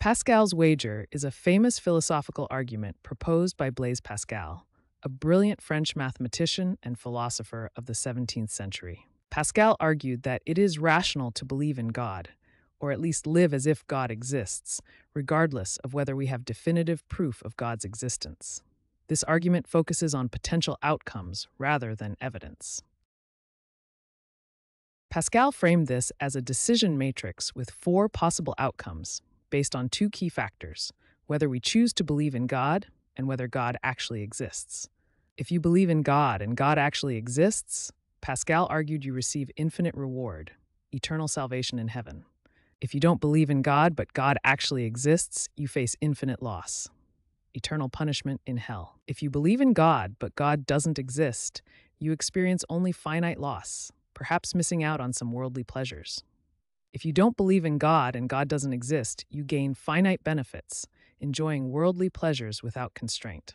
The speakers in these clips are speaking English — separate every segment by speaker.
Speaker 1: Pascal's wager is a famous philosophical argument proposed by Blaise Pascal, a brilliant French mathematician and philosopher of the 17th century. Pascal argued that it is rational to believe in God, or at least live as if God exists, regardless of whether we have definitive proof of God's existence. This argument focuses on potential outcomes rather than evidence. Pascal framed this as a decision matrix with four possible outcomes based on two key factors: whether we choose to believe in God and whether God actually exists. If you believe in God and God actually exists, Pascal argued you receive infinite reward, eternal salvation in heaven. If you don't believe in God but God actually exists, you face infinite loss, eternal punishment in hell. If you believe in God but God doesn't exist, you experience only finite loss, perhaps missing out on some worldly pleasures. If you don't believe in God and God doesn't exist, you gain finite benefits, enjoying worldly pleasures without constraint.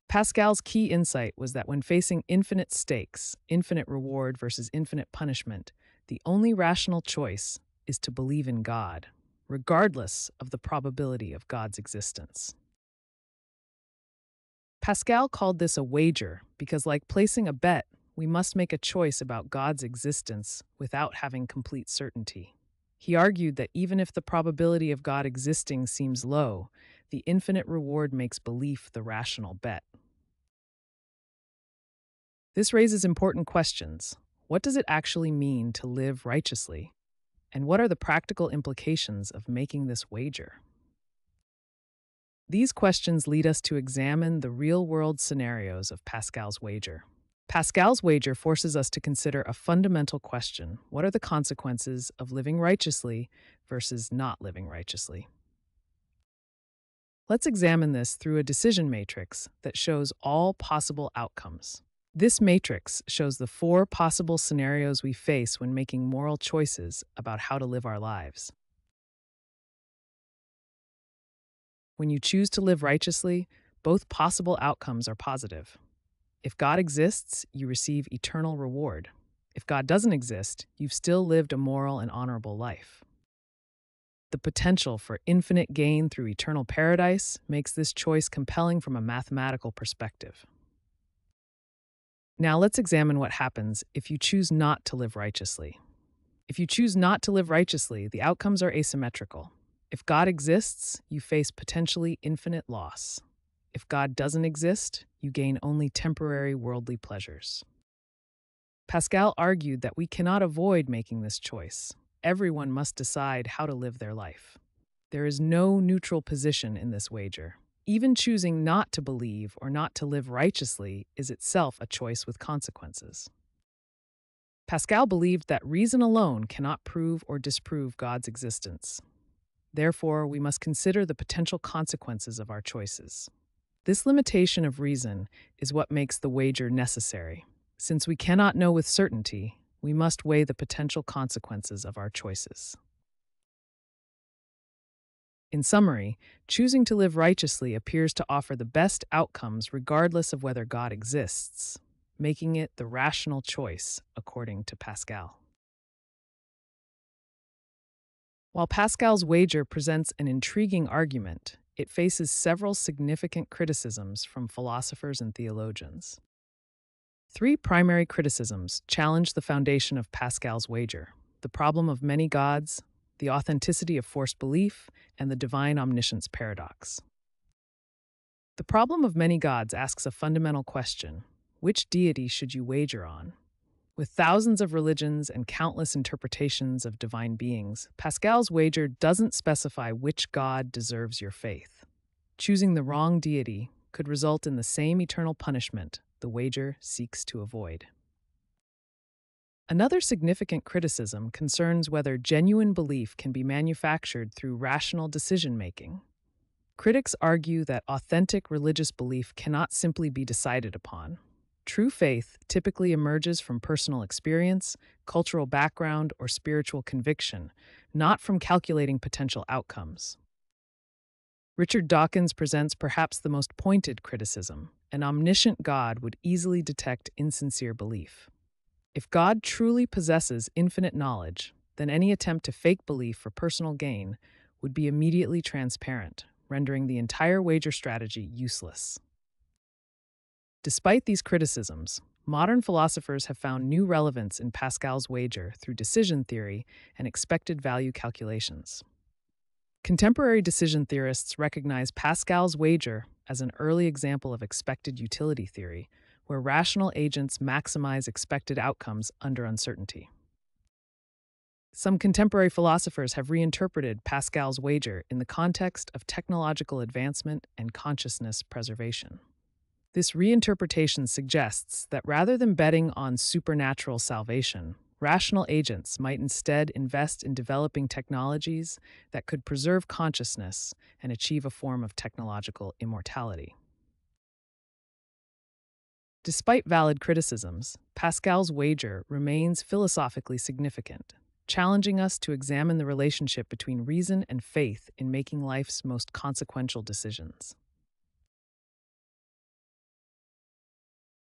Speaker 1: Pascal's key insight was that when facing infinite stakes, infinite reward versus infinite punishment, the only rational choice is to believe in God, regardless of the probability of God's existence. Pascal called this a wager because, like placing a bet, we must make a choice about God's existence without having complete certainty. He argued that even if the probability of God existing seems low, the infinite reward makes belief the rational bet. This raises important questions. What does it actually mean to live righteously? And what are the practical implications of making this wager? These questions lead us to examine the real-world scenarios of Pascal's wager. Pascal's wager forces us to consider a fundamental question: what are the consequences of living righteously versus not living righteously? Let's examine this through a decision matrix that shows all possible outcomes. This matrix shows the four possible scenarios we face when making moral choices about how to live our lives. When you choose to live righteously, both possible outcomes are positive. If God exists, you receive eternal reward. If God doesn't exist, you've still lived a moral and honorable life. The potential for infinite gain through eternal paradise makes this choice compelling from a mathematical perspective. Now let's examine what happens if you choose not to live righteously. If you choose not to live righteously, the outcomes are asymmetrical. If God exists, you face potentially infinite loss. If God doesn't exist, you gain only temporary worldly pleasures. Pascal argued that we cannot avoid making this choice. Everyone must decide how to live their life. There is no neutral position in this wager. Even choosing not to believe or not to live righteously is itself a choice with consequences. Pascal believed that reason alone cannot prove or disprove God's existence. Therefore, we must consider the potential consequences of our choices. This limitation of reason is what makes the wager necessary. Since we cannot know with certainty, we must weigh the potential consequences of our choices. In summary, choosing to live righteously appears to offer the best outcomes regardless of whether God exists, making it the rational choice, according to Pascal. While Pascal's wager presents an intriguing argument, it faces several significant criticisms from philosophers and theologians. Three primary criticisms challenge the foundation of Pascal's wager: the problem of many gods, the authenticity of forced belief, and the divine omniscience paradox. The problem of many gods asks a fundamental question: which deity should you wager on? With thousands of religions and countless interpretations of divine beings, Pascal's wager doesn't specify which god deserves your faith. Choosing the wrong deity could result in the same eternal punishment the wager seeks to avoid. Another significant criticism concerns whether genuine belief can be manufactured through rational decision-making. Critics argue that authentic religious belief cannot simply be decided upon. True faith typically emerges from personal experience, cultural background, or spiritual conviction, not from calculating potential outcomes. Richard Dawkins presents perhaps the most pointed criticism: an omniscient God would easily detect insincere belief. If God truly possesses infinite knowledge, then any attempt to fake belief for personal gain would be immediately transparent, rendering the entire wager strategy useless. Despite these criticisms, modern philosophers have found new relevance in Pascal's wager through decision theory and expected value calculations. Contemporary decision theorists recognize Pascal's wager as an early example of expected utility theory, where rational agents maximize expected outcomes under uncertainty. Some contemporary philosophers have reinterpreted Pascal's wager in the context of technological advancement and consciousness preservation. This reinterpretation suggests that rather than betting on supernatural salvation, rational agents might instead invest in developing technologies that could preserve consciousness and achieve a form of technological immortality. Despite valid criticisms, Pascal's wager remains philosophically significant, challenging us to examine the relationship between reason and faith in making life's most consequential decisions.